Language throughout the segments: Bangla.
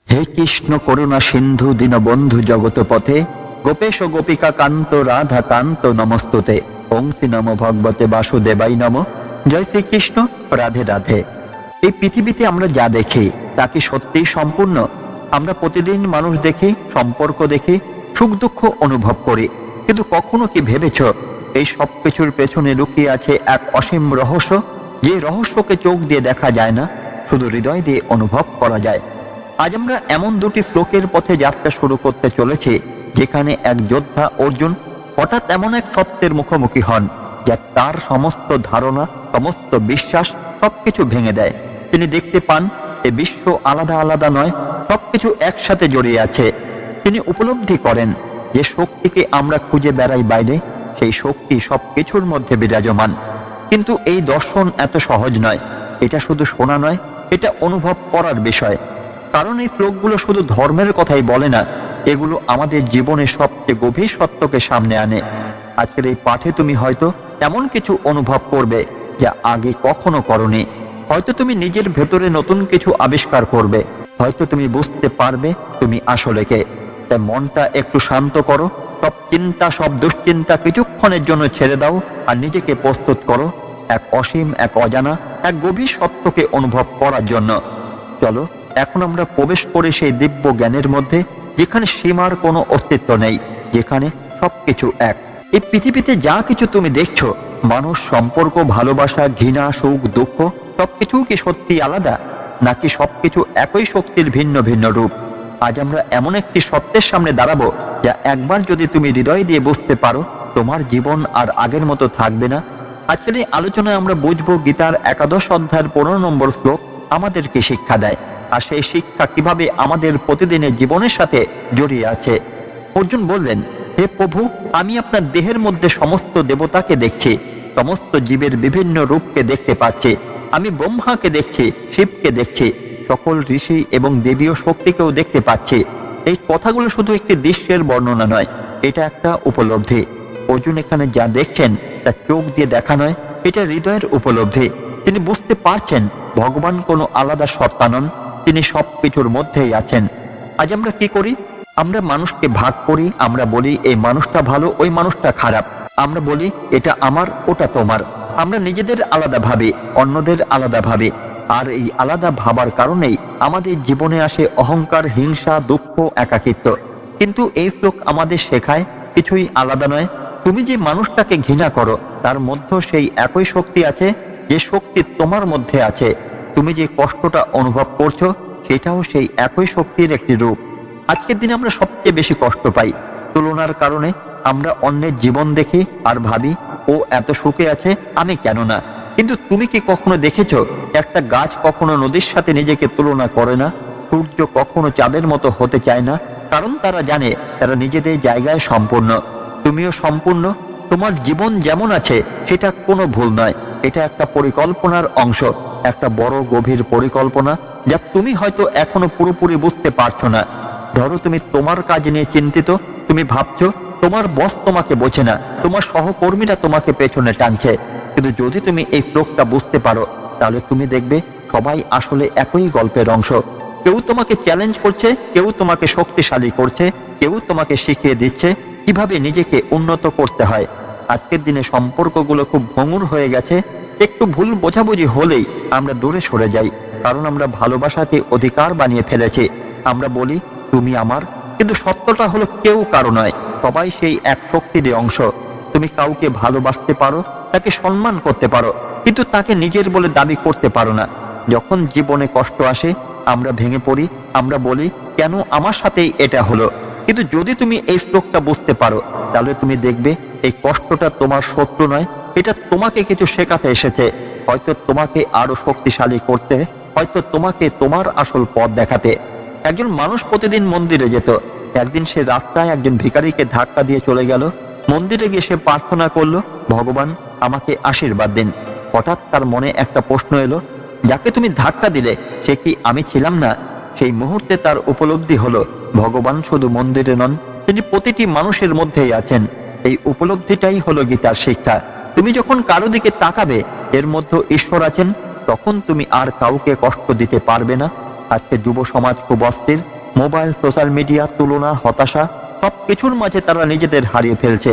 হে কৃষ্ণ করুণা সিন্ধু দীনবন্ধু জগত পথে, গোপেশ গোপিকা কান্ত রাধা কান্ত নমস্তুতে। ওংসি নম ভগবতে বাসুদেবাই নম। জয় শ্রীকৃষ্ণ, রাধে রাধে। এই পৃথিবীতে আমরা যা দেখি তা কি সত্যিই সম্পূর্ণ? আমরা প্রতিদিন মানুষ দেখি, সম্পর্ক দেখি, সুখ দুঃখ অনুভব করি, কিন্তু কখনো কি ভেবেছ এই সব কিছুর পেছনে লুকিয়ে আছে এক অসীম রহস্য, যে রহস্যকে চোখ দিয়ে দেখা যায় না, শুধু হৃদয় দিয়ে অনুভব করা যায়। আজ আমরা এমন দুটি শ্লোকের পথে যাত্রা শুরু করতে চলেছি, যেখানে এক যোদ্ধা অর্জুন হঠাৎ এমন এক সত্যের মুখোমুখি হন, যা তার সমস্ত ধারণা, সমস্ত বিশ্বাস সবকিছু ভেঙে দেয়। তিনি দেখতে পান এ বিশ্ব আলাদা আলাদা নয়, সবকিছু একসাথে জড়িয়ে আছে। তিনি উপলব্ধি করেন যে শক্তিকে আমরা খুঁজে বেড়াই বাইরে, সেই শক্তি সবকিছুর মধ্যে বিরাজমান। কিন্তু এই দর্শন এত সহজ নয়। এটা শুধু শোনা নয়, এটা অনুভব করার বিষয়। কারণ এই শ্লোকগুলো শুধু ধর্মের কথাই বলে না, এগুলো আমাদের জীবনের সবচেয়ে গভীর সত্যকে সামনে আনে। আজকের এই পাঠে তুমি হয়তো এমন কিছু অনুভব করবে যা আগে কখনো করনি। হয়তো তুমি নিজের ভেতরে নতুন কিছু আবিষ্কার করবে, হয়তো তুমি বুঝতে পারবে তুমি আসলে কে। তাই মনটা একটু শান্ত করো, সব চিন্তা, সব দুশ্চিন্তা কিছুক্ষণের জন্য ছেড়ে দাও, আর নিজেকে প্রস্তুত করো এক অসীম, এক অজানা, এক গভীর সত্যকে অনুভব করার জন্য। চলো এখন আমরা প্রবেশ করি সেই দিব্য জ্ঞানের মধ্যে, যেখানে সীমার কোনো অস্তিত্ব নেই, যেখানে সবকিছু এক। এই পৃথিবীতে যা কিছু তুমি দেখছো, মানুষ, সম্পর্ক, ভালোবাসা, ঘৃণা, সুখ, দুঃখ, সবকিছু কি সত্যি আলাদা, নাকি সবকিছু একই শক্তির ভিন্ন ভিন্ন রূপ? আজ আমরা এমন একটি সত্যের সামনে দাঁড়াবো, যা একবার যদি তুমি হৃদয় দিয়ে বুঝতে পারো, তোমার জীবন আর আগের মতো থাকবে না। আজকের এই আলোচনায় আমরা বুঝবো গীতার 11 অধ্যায়ের 15 নম্বর শ্লোক আমাদেরকে শিক্ষা দেয়, আর সেই শিক্ষা কিভাবে আমাদের প্রতিদিনের জীবনের সাথে জড়িয়ে আছে। অর্জুন বললেন, হে প্রভু, আমি আপনার দেহের মধ্যে সমস্ত দেবতাকে দেখছি, সমস্ত জীবের বিভিন্ন রূপকে দেখতে পাচ্ছি। আমি ব্রহ্মাকে দেখছি, শিবকে দেখছি, সকল ঋষি এবং দেবীয় শক্তিকেও দেখতে পাচ্ছি। এই কথাগুলো শুধু একটি দৃশ্যের বর্ণনা নয়, এটা একটা উপলব্ধি। অর্জুন এখানে যা দেখছেন তা চোখ দিয়ে দেখা নয়, এটা হৃদয়ের উপলব্ধি। তিনি বুঝতে পারছেন ভগবান কোনো আলাদা সত্তা নন, তিনি সবকিছুর মধ্যেই আছেন। আজ আমরা কি করি? আমরা মানুষকে ভাগ করি। আমরা বলি এই মানুষটা ভালো, ওই মানুষটা খারাপ। আমরা বলি এটা আমার, ওটা তোমার। আমরা নিজেদের আলাদা ভাবি, অন্যদের আলাদা ভাবি। আর এই আলাদা ভাবার কারণেই আমাদের জীবনে আসে অহংকার, হিংসা, দুঃখ, একাকিত্ব। কিন্তু এই শ্লোক আমাদের শেখায় কিছুই আলাদা নয়। তুমি যে মানুষটাকে ঘৃণা করো, তার মধ্যে সেই একই শক্তি আছে, যে শক্তি তোমার মধ্যে আছে। তুমি যে কষ্টটা অনুভব করছো, সেটাও সেই একই শক্তির একটি রূপ। আজকের দিনে আমরা সবচেয়ে বেশি কষ্ট পাই তুলনার কারণে। আমরা অন্যের জীবন দেখি আর ভাবি, ও এত সুখে আছে, আমি কেন না? কিন্তু তুমি কি কখনো দেখেছো একটা গাছ কখনো নদীর সাথে নিজেকে তুলনা করে না? সূর্য কখনো চাঁদের মতো হতে চায় না, কারণ তারা জানে তারা নিজেদের জায়গায় সম্পূর্ণ। তুমিও সম্পূর্ণ। তোমার জীবন যেমন আছে সেটা কোনো ভুল নয়, এটা একটা পরিকল্পনার অংশ, একটা বড় গভীর পরিকল্পনা, যা তুমি হয়তো এখনো পুরোপুরি বুঝতে পারছো না। ধরো তুমি তোমার কাজ নিয়ে চিন্তিত, তুমি ভাবছো তোমার বস তোমাকে বোঝে না, তোমার সহকর্মীরা তোমাকে পেছনে টানছে। কিন্তু যদি তুমি এই শ্লোকটা বুঝতে পারো, তাহলে তুমি দেখবে সবাই আসলে একই গল্পের অংশ। কেউ তোমাকে চ্যালেঞ্জ করছে, কেউ তোমাকে শক্তিশালী করছে, কেউ তোমাকে শিখিয়ে দিচ্ছে কিভাবে নিজেকে উন্নত করতে হয়। আজকের দিনে সম্পর্কগুলো খুব ভঙ্গুর হয়ে গেছে। একটু ভুল বোঝাবুঝি হলেই আমরা দূরে সরে যাই, কারণ আমরা ভালোবাসাকে অধিকার বানিয়ে ফেলেছি। আমরা বলি তুমি আমার, কিন্তু সত্যটা হলো কেউ কারো নয়, সবাই সেই এক শক্তিরই অংশ। তুমি কাউকে ভালোবাসতে পারো, তাকে সম্মান করতে পারো, কিন্তু তাকে নিজের বলে দাবি করতে পারো না। যখন জীবনে কষ্ট আসে, আমরা ভেঙে পড়ি। আমরা বলি কেন আমার সাথেই এটা হলো? কিন্তু যদি তুমি এই শ্লোকটা বুঝতে পারো, তাহলে তুমি দেখবে এই কষ্টটা তোমার শত্রু নয়, এটা তোমাকে কিছু শেখাতে এসেছে। হয়তো তোমাকে আরো শক্তিশালী করতে, হয়তো তোমাকে তোমার আসল পথ দেখাতে। একজন মানুষ প্রতিদিন মন্দিরে যেত। একদিন সে রাস্তায় একজন ভিখারিকে ধাক্কা দিয়ে চলে গেল। মন্দিরে গিয়ে সে প্রার্থনা করলো, ভগবান আমাকে আশীর্বাদ দিন। হঠাৎ তার মনে একটা প্রশ্ন এলো, যাকে তুমি ধাক্কা দিলে সে কি আমি ছিলাম না? সেই মুহূর্তে তার উপলব্ধি হলো ভগবান শুধু মন্দিরে নন, তিনি প্রতিটি মানুষের মধ্যেই আছেন। এই উপলব্ধিটাই হলো গীতার শিক্ষা। তুমি যখন কারো দিকে তাকাবে এর মধ্যে ঈশ্বর আছেন, তখন তুমি আর কাউকে কষ্ট দিতে পারবে না। আজকে যুব সমাজ খুব অস্থির, মোবাইল, সোশ্যাল মিডিয়া, তুলনা, হতাশা সবকিছুর মাঝে তারা নিজেদের হারিয়ে ফেলছে।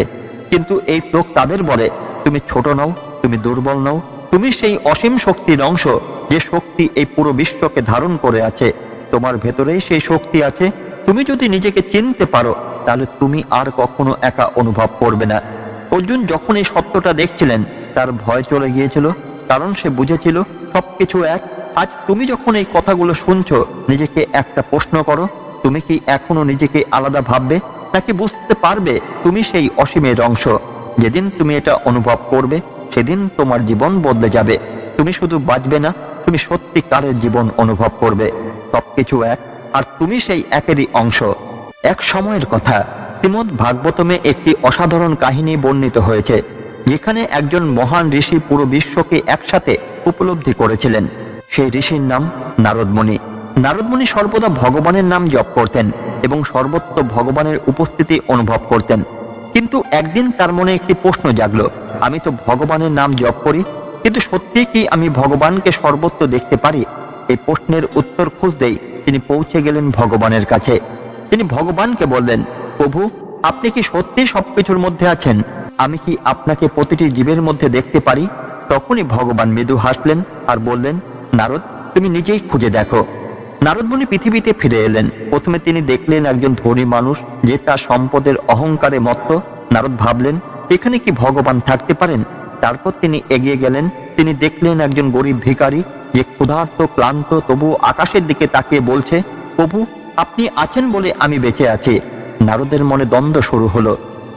কিন্তু এই শ্লোক তাদের বলে, তুমি ছোট নও, তুমি দুর্বল নও, তুমি সেই অসীম শক্তির অংশ, যে শক্তি এই পুরো বিশ্বকে ধারণ করে আছে। তোমার ভেতরেই সেই শক্তি আছে। তুমি যদি নিজেকে চিনতে পারো, তাহলে তুমি আর কখনো একা অনুভব করবে না। অর্জুন যখন এই সত্যটা দেখছিলেন, তার ভয় চলে গিয়েছিল, কারণ সে বুঝেছিল সবকিছু এক। আজ তুমি যখন এই কথাগুলো শুনছো, নিজেকে একটা প্রশ্ন করো, তুমি কি এখনো নিজেকে আলাদা ভাববে, নাকি বুঝতে পারবে তুমি সেই অসীমের অংশ? যেদিন তুমি এটা অনুভব করবে, সেদিন তোমার জীবন বদলে যাবে। তুমি শুধু বাঁচবে না, তুমি সত্যিকারের জীবন অনুভব করবে। সবকিছু এক, আর তুমি সেই একেরই অংশ। এক সময়ের কথা, শ্রীমদ্ ভাগবতমে একটি অসাধারণ কাহিনী বর্ণিত হয়েছে, যেখানে একজন মহান ঋষি পুরো বিশ্বকে একসাথে উপলব্ধি করেছিলেন। সেই ঋষির নাম নারদ মুনি। নারদ মুনি সর্বদা ভগবানের নাম জপ করতেন এবং সর্বত্র ভগবানের উপস্থিতি অনুভব করতেন। কিন্তু একদিন তার মনে একটি প্রশ্ন জাগলো, আমি তো ভগবানের নাম জপ করি, কিন্তু সত্যি কি আমি ভগবানকে সর্বত্র দেখতে পারি? এই প্রশ্নের উত্তর খুঁজতেই তিনি পৌঁছে গেলেন ভগবানের কাছে। তিনি ভগবানকে বললেন, প্রভু, আপনি কি সত্যি সবকিছুর মধ্যে আছেন? আমি কি আপনাকে প্রতিটি জীবের মধ্যে দেখতে পারি? তখনই ভগবান মৃদু হাসলেন আর বললেন, নারদ, তুমি নিজেই খুঁজে দেখো। নারদ মুনি পৃথিবীতে ফিরে এলেন। প্রথমে তিনি দেখলেন একজন ধনী মানুষ, যে তার সম্পদের অহংকারে মত্ত। নারদ ভাবলেন, এখানে কি ভগবান থাকতে পারেন? তারপর তিনি এগিয়ে গেলেন। তিনি দেখলেন একজন গরিব ভিখারি, যে ক্ষুধার্ত, ক্লান্ত, তবু আকাশের দিকে তাকিয়ে বলছে, প্রভু, আপনি আছেন বলে আমি বেঁচে আছি। নারদের মনে দ্বন্দ্ব শুরু হলো।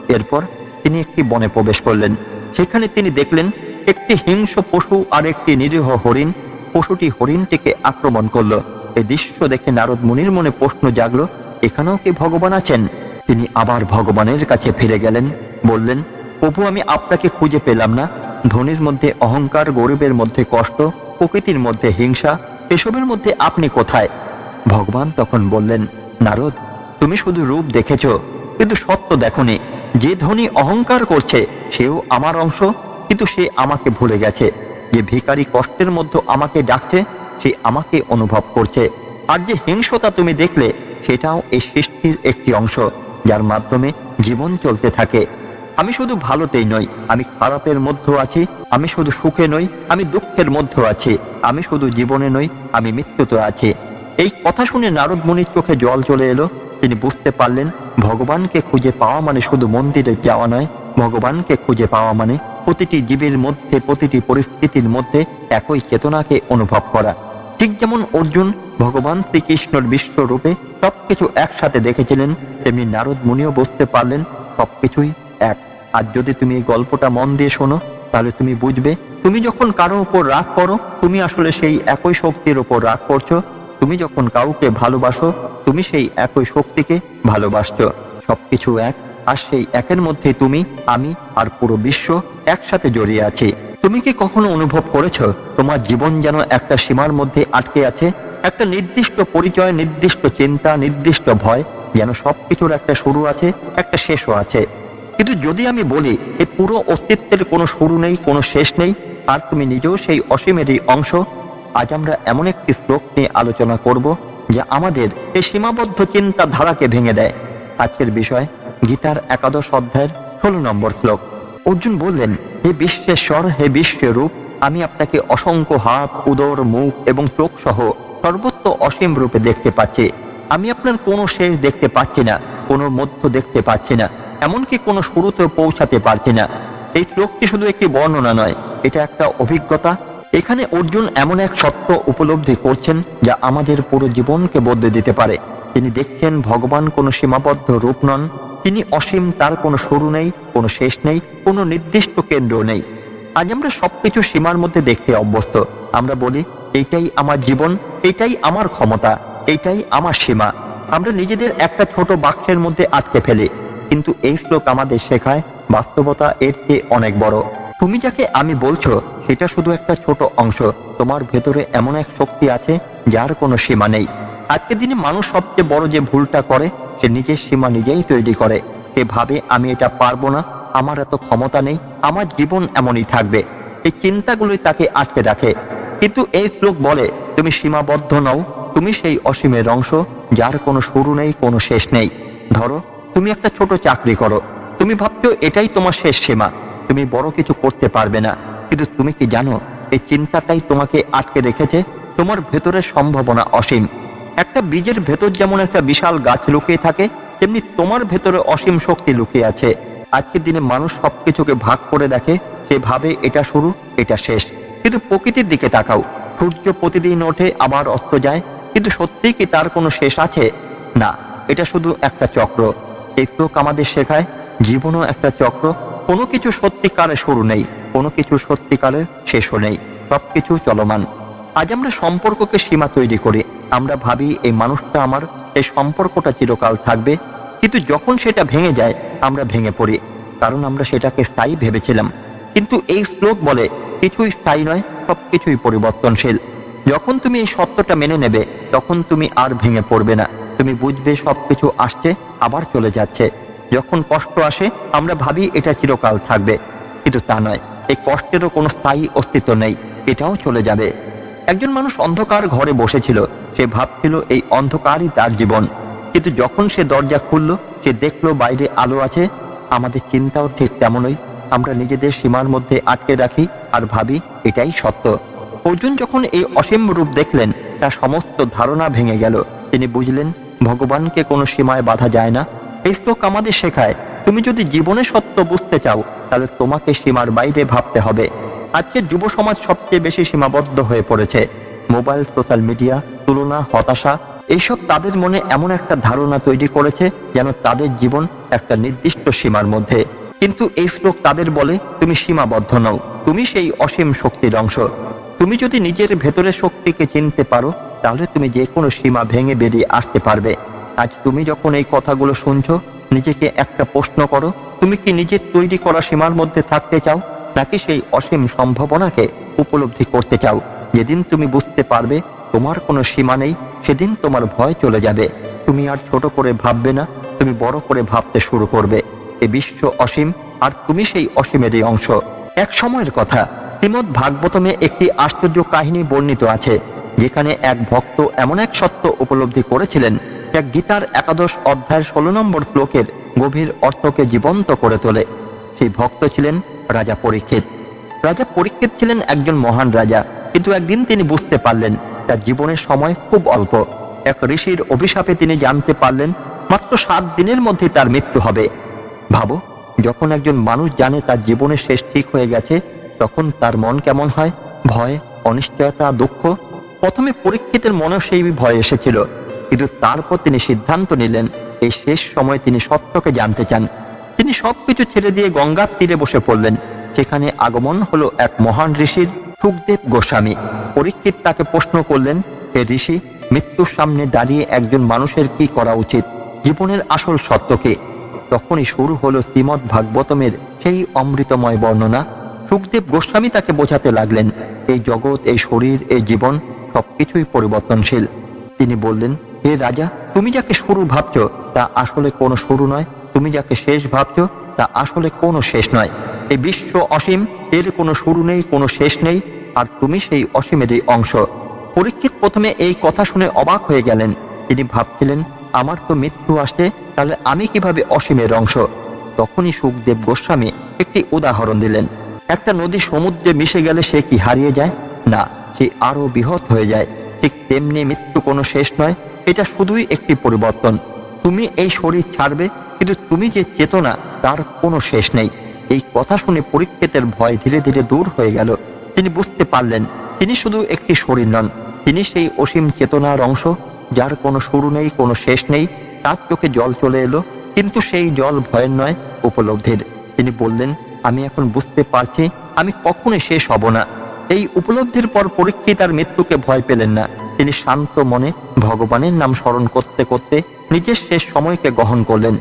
এরপর তিনি একটি বনে প্রবেশ করলেন। সেখানে তিনি দেখলেন একটি হিংস্র পশু আর একটি নিরীহ হরিণ। পশুটি হরিণটিকে আক্রমণ করলো। এই দৃশ্য দেখে নারদ মুনির মনে প্রশ্ন জাগলো, এখানেও কি ভগবান আছেন? তিনি আবার ভগবানের কাছে ফিরে গেলেন, বললেন, প্রভু, আমি আপনাকে খুঁজে পেলাম না। ধনীর মধ্যে অহংকার, গরিবের মধ্যে কষ্ট, প্রকৃতির মধ্যে হিংসা, এসবের মধ্যে আপনি কোথায়? ভগবান তখন বললেন, নারদ, তুমি শুধু রূপ দেখেছ, কিন্তু সত্য দেখোনি। যে ধনী অহংকার করছে, সেও আমার অংশ, কিন্তু সে আমাকে ভুলে গেছে। যে ভিখারি কষ্টের মধ্যে আমাকে ডাকছে, সে আমাকে অনুভব করছে। আর যে হিংসতা তুমি দেখলে, সেটাও এই সৃষ্টির একটি অংশ, যার মাধ্যমে জীবন চলতে থাকে। আমি শুধু ভালোতেই নই, আমি খারাপের মধ্যেও আছি। আমি শুধু সুখে নই, আমি দুঃখের মধ্যেও আছি। আমি শুধু জীবনে নই, আমি মৃত্যুতে আছি। এই কথা শুনে নারদ মুনির চোখে জল চলে এলো। তিনি বুঝতে পারলেন, ভগবানকে খুঁজে পাওয়া মানে শুধু মন্দিরে যাওয়া নয়। ভগবানকে খুঁজে পাওয়া মানে প্রতিটি জীবের মধ্যে, প্রতিটি পরিস্থিতির মধ্যে একই চেতনাকে অনুভব করা। ঠিক যেমন অর্জুন ভগবান শ্রীকৃষ্ণের বিশ্বরূপে সবকিছু একসাথে দেখেছিলেন, তেমনি নারদ মুনিও বুঝতে পারলেন সবকিছুই এক। আর যদি তুমি এই গল্পটা মন দিয়ে শোনো, তাহলে তুমি বুঝবে, তুমি যখন কারো উপর রাগ করো, তুমি আসলে সেই একই শক্তির উপর রাগ করছো। তুমি যখন কাউকে ভালোবাসো, তুমি সেই একই শক্তিকে ভালোবাসছো। সবকিছু এক, আর সেই একের মধ্যে তুমি, আমি আর পুরো বিশ্ব একসাথে জড়িয়ে আছে। তুমি কি কখনো অনুভব করেছো তোমার জীবন যেন একটা সীমার মধ্যে আটকে আছে? একটা নির্দিষ্ট পরিচয়, নির্দিষ্ট চিন্তা, নির্দিষ্ট ভয়, যেন সবকিছুর একটা শুরু আছে, একটা শেষও আছে। কিন্তু যদি আমি বলি এই পুরো অস্তিত্বের কোনো শুরু নেই, কোনো শেষ নেই, আর তুমি নিজেও সেই অসীমেরই অংশ। আজ আমরা এমন একটি শ্লোক নিয়ে আলোচনা করব, যা আমাদের এই সীমাবদ্ধ চিন্তাধারাকে ভেঙে দেয়। আজকের বিষয় গীতার 11 অধ্যায়ের 16 নম্বর শ্লোক। অর্জুন বললেন, হে বিশ্বেশ্বর, হে বিশ্বরূপ, আমি আপনাকে অসংখ্য হাত, উদর, মুখ এবং চোখ সহ সর্বত্র অসীম রূপে দেখতে পাচ্ছি। আমি আপনার কোনো শেষ দেখতে পাচ্ছি না, কোনো মধ্য দেখতে পাচ্ছি না, এমনকি কোনো শুরুতেও পৌঁছাতে পারছি না। এই শ্লোকটি শুধু একটি বর্ণনা নয়, এটা একটা অভিজ্ঞতা। এখানে অর্জুন এমন এক সত্য উপলব্ধি করছেন, যা আমাদের পুরো জীবনকে বদলে দিতে পারে। তিনি দেখছেন ভগবান কোনো সীমাবদ্ধ রূপ নন, তিনি অসীম। তার কোনো শুরু নেই, কোনো শেষ নেই, কোনো নির্দিষ্ট কেন্দ্র নেই। আজ আমরা সবকিছু সীমার মধ্যে দেখতে অভ্যস্ত। আমরা বলি, এইটাই আমার জীবন, এইটাই আমার ক্ষমতা, এইটাই আমার সীমা। আমরা নিজেদের একটা ছোট বাক্সের মধ্যে আটকে ফেলি। কিন্তু এই শ্লোক আমাদের শেখায়, বাস্তবতা এর চেয়ে অনেক বড়। তুমি যাকে আমি বলছো, সেটা শুধু একটা ছোট অংশ। তোমার ভেতরে এমন এক শক্তি আছে, যার কোনো সীমা নেই। আজকের দিনে মানুষ সবচেয়ে বড় যে ভুলটা করে, সে নিজের সীমা নিজেই তৈরি করে। সে ভাবে, আমি এটা পারবো না, আমার এত ক্ষমতা নেই, আমার জীবন এমনই থাকবে। এই চিন্তাগুলোই তাকে আটকে রাখে। কিন্তু এই শ্লোক বলে, তুমি সীমাবদ্ধ নও, তুমি সেই অসীমের অংশ। যার কোনো শুরু নেই, কোনো শেষ নেই। ধরো তুমি একটা ছোট চাকরি করো, তুমি ভাবছো এটাই তোমার শেষ সীমা, তুমি বড় কিছু করতে পারবে না। কিন্তু তুমি কি জানো এই চিন্তাটাই তোমাকে আটকে রেখেছে? তোমার ভেতরের সম্ভাবনা অসীম। একটা বীজের ভেতর যেমন একটা বিশাল গাছ লুকিয়ে থাকে, তেমনি তোমার ভেতরে অসীম শক্তি লুকিয়ে আছে। আজকের দিনে মানুষ সবকিছুকে ভাগ করে দেখে, সে ভাবে এটা শুরু, এটা শেষ। কিন্তু প্রকৃতির দিকে তাকাও, সূর্য প্রতিদিন ওঠে আবার অস্ত যায়, কিন্তু সত্যিই কি তার কোনো শেষ আছে? না, এটা শুধু একটা চক্র। এই শ্লোক আমাদের শেখায় জীবনও একটা চক্র। কোনো কিছু সত্যিকারের শুরু নেই, কোনো কিছু সত্যিকারের শেষও নেই, সবকিছু চলমান। আজ আমরা সম্পর্ককে সীমা তৈরি করি, আমরা ভাবি এই মানুষটা আমার, এই সম্পর্কটা চিরকাল থাকবে। কিন্তু যখন সেটা ভেঙে যায় আমরা ভেঙে পড়ি, কারণ আমরা সেটাকে স্থায়ী ভেবেছিলাম। কিন্তু এই শ্লোক বলে কিছুই স্থায়ী নয়, সবকিছুই পরিবর্তনশীল। যখন তুমি এই সত্যটা মেনে নেবে, তখন তুমি আর ভেঙে পড়বে না। তুমি বুঝবে সবকিছু আসছে আবার চলে যাচ্ছে। যখন কষ্ট আসে আমরা ভাবি এটা চিরকাল থাকবে, কিন্তু তা নয়। এই কষ্টেরও কোনো স্থায়ী অস্তিত্ব নেই, এটাও চলে যাবে। একজন মানুষ অন্ধকার ঘরে বসেছিল, সে ভাবছিল এই অন্ধকারই তার জীবন। কিন্তু যখন সে দরজা খুলল, সে দেখলো বাইরে আলো আছে। আমাদের চিন্তাও ঠিক তেমনই, আমরা নিজেদের সীমার মধ্যে আটকে রাখি আর ভাবি এটাই সত্য। অর্জুন যখন এই অসীম রূপ দেখলেন, তার সমস্ত ধারণা ভেঙে গেল। তিনি বুঝলেন ভগবানকে কোনো সীমায় বাধা যায় না। এই শ্লোক আমাদের শেখায় তুমি যদি জীবনে সত্য বুঝতে চাও, তাহলে তোমাকে সীমার বাইরে ভাবতে হবে। আজকের যুব সমাজ সবচেয়ে বেশি সীমাবদ্ধ হয়ে পড়েছে। মোবাইল, সোশ্যাল মিডিয়া, তুলনা, হতাশা, এইসব তাদের মনে এমন একটা ধারণা তৈরি করেছে যেন তাদের জীবন একটা নির্দিষ্ট সীমার মধ্যে। কিন্তু এই শ্লোক তাদের বলে তুমি সীমাবদ্ধ নও, তুমি সেই অসীম শক্তির অংশ। তুমি যদি নিজের ভেতরের শক্তিকে চিনতে পারো, তাহলে তুমি যে কোনো সীমা ভেঙে বেরিয়ে আসতে পারবে। আজ তুমি যখন এই কথাগুলো শুনছো, নিজেকে একটা প্রশ্ন করো, তুমি কি নিজের তৈরি করা সীমার মধ্যে থাকতে চাও, নাকি সেই অসীম সম্ভাবনাকে উপলব্ধি করতে চাও? যেদিন তুমি বুঝতে পারবে তোমার কোনো সীমা নেই, সেদিন তোমার ভয় চলে যাবে। তুমি আর ছোট করে ভাববে না, তুমি বড় করে ভাবতে শুরু করবে। এই বিশ্ব অসীম, আর তুমি সেই অসীমেরই অংশ। এক সময়ের কথা, শ্রীমদ্ ভাগবতমে একটি আশ্চর্য কাহিনী বর্ণিত আছে, যেখানে এক ভক্ত এমন এক সত্য উপলব্ধি করেছিলেন যা গীতার 11 অধ্যায়ের 16 নম্বর শ্লোকের গভীর অর্থকে জীবন্ত করে তোলে। সেই ভক্ত ছিলেন রাজা পরীক্ষিত। রাজা পরীক্ষিত ছিলেন একজন মহান রাজা, কিন্তু একদিন তিনি বুঝতে পারলেন তার জীবনের সময় খুব অল্প। এক ঋষির অভিশাপে তিনি জানতে পারলেন মাত্র 7 দিনের মধ্যে তার মৃত্যু হবে। ভাবো, যখন একজন মানুষ জানে তার জীবনের শেষ ঠিক হয়ে গেছে, তখন তার মন কেমন হয়? ভয়, অনিশ্চয়তা, দুঃখ। প্রথমে পরীক্ষিতের মনেও সেই ভয় এসেছিল, কিন্তু তারপর তিনি সিদ্ধান্ত নিলেন এই শেষ সময় তিনি সত্যকে জানতে চান। তিনি সবকিছু ছেড়ে দিয়ে গঙ্গার তীরে বসে পড়লেন। সেখানে আগমন হলো এক মহান ঋষির, সুখদেব গোস্বামী। পরীক্ষিত তাকে প্রশ্ন করলেন, হে ঋষি, মৃত্যুর সামনে দাঁড়িয়ে একজন মানুষের কি করা উচিত? জীবনের আসল সত্য কি? তখনই শুরু হলো শ্রীমদ্ ভাগবতমের সেই অমৃতময় বর্ণনা। সুখদেব গোস্বামী তাকে বোঝাতে লাগলেন, এই জগৎ, এই শরীর, এই জীবন সবকিছুই পরিবর্তনশীল। তিনি বললেন, হে রাজা, তুমি যাকে শুরু ভাবছো তা আসলে কোনো শুরু নয়, তুমি যাকে শেষ ভাবছো তা আসলে কোনো শেষ নয়। এই বিশ্ব অসীম, এর কোনো শুরু নেই, কোনো শেষ নেই, আর তুমি সেই অসীমেরই অংশ। পরীক্ষিত প্রথমে এই কথা শুনে অবাক হয়ে গেলেন। তিনি ভাবছিলেন, আমার তো মৃত্যু আসছে, তাহলে আমি কিভাবে অসীমের অংশ? তখনই সুখদেব গোস্বামী একটি উদাহরণ দিলেন। একটা নদী সমুদ্রে মিশে গেলে সে কি হারিয়ে যায়? না, সে আরো বৃহৎ হয়ে যায়। ঠিক তেমনি মৃত্যু কোনো শেষ নয়, এটা শুধুই একটি পরিবর্তন। তুমি এই শরীর ছাড়বে, কিন্তু তুমি যে চেতনা, তার কোনো শেষ নেই। এই কথা শুনে পরীক্ষিতের ভয় ধীরে ধীরে দূর হয়ে গেল। তিনি বুঝতে পারলেন তিনি শুধু একটি শরীর নন, তিনি সেই অসীম চেতনার অংশ, যার কোনো শুরু নেই, কোনো শেষ নেই। তার চোখে জল চলে এলো, কিন্তু সেই জল ভয়ের নয়, উপলব্ধির। তিনি বললেন, আমি এখন বুঝতে পারছি আমি কখনোই শেষ হব না। এই উপলব্ধির পর পরীক্ষিত আর মৃত্যুকে ভয় পেলেন না। তিনি শান্ত মনে ভগবানের নাম স্মরণ করতে করতে নিজের শেষ সময়কে গ্রহণ করলেন।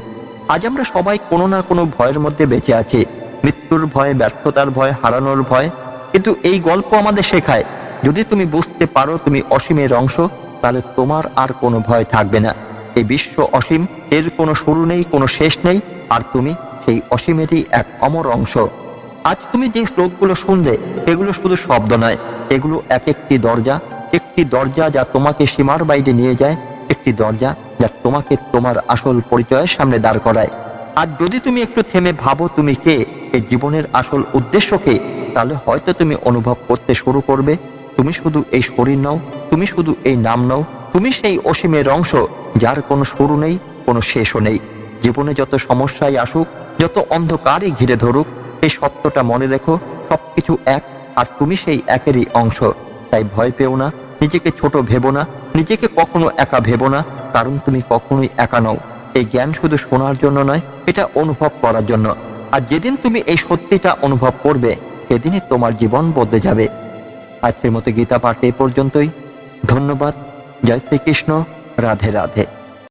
আজ আমরা সবাই কোনো না কোনো ভয়ের মধ্যে বেঁচে আছি, মৃত্যুর ভয়, ব্যর্থতার ভয়, হারানোর ভয়। কিন্তু এই গল্প আমাদের শেখায়, যদি তুমি বুঝতে পারো তুমি অসীমের অংশ, তাহলে তোমার আর কোনো ভয় থাকবে না। এই বিশ্ব অসীম, এর কোনো শুরু নেই, কোনো শেষ নেই, আর তুমি সেই অসীমেরই এক অমর অংশ। আজ তুমি যে শ্লোকগুলো শুনলে, এগুলো শুধু শব্দ নয়, এগুলো এক একটি দরজা, একটি দরজা যা তোমাকে সীমার বাইরে নিয়ে যায়। একটি দরজা, যা তোমাকে তোমার আসল পরিচয়ের সামনে দাঁড় করায়। আর যদি তুমি একটু থেমে ভাবো তুমি কে, এই জীবনের আসল উদ্দেশ্য কে, তাহলে হয়তো তুমি অনুভব করতে শুরু করবে তুমি শুধু এই শরীর নও, তুমি শুধু এই নাম নও, তুমি সেই অসীমের অংশ যার কোনো শুরু নেই, কোনো শেষও নেই। জীবনে যত সমস্যাই আসুক, যত অন্ধকারই ঘিরে ধরুক, এই সত্যটা মনে রেখো, সবকিছু এক, আর তুমি সেই একেরই অংশ। তাই ভয় পেও না, নিজেকে ছোট ভেবো না, নিজেকে কখনো একা ভেবো না, কারণ তুমি কখনোই একা নও। এই জ্ঞান শুধু শোনার জন্য নয়, এটা অনুভব করার জন্য। আর যেদিন তুমি এই সত্যিটা অনুভব করবে, সেদিনই তোমার জীবন বদলে যাবে। আজকের মতো গীতা পাঠ এই পর্যন্তই। ধন্যবাদ। জয় শ্রীকৃষ্ণ। রাধে রাধে।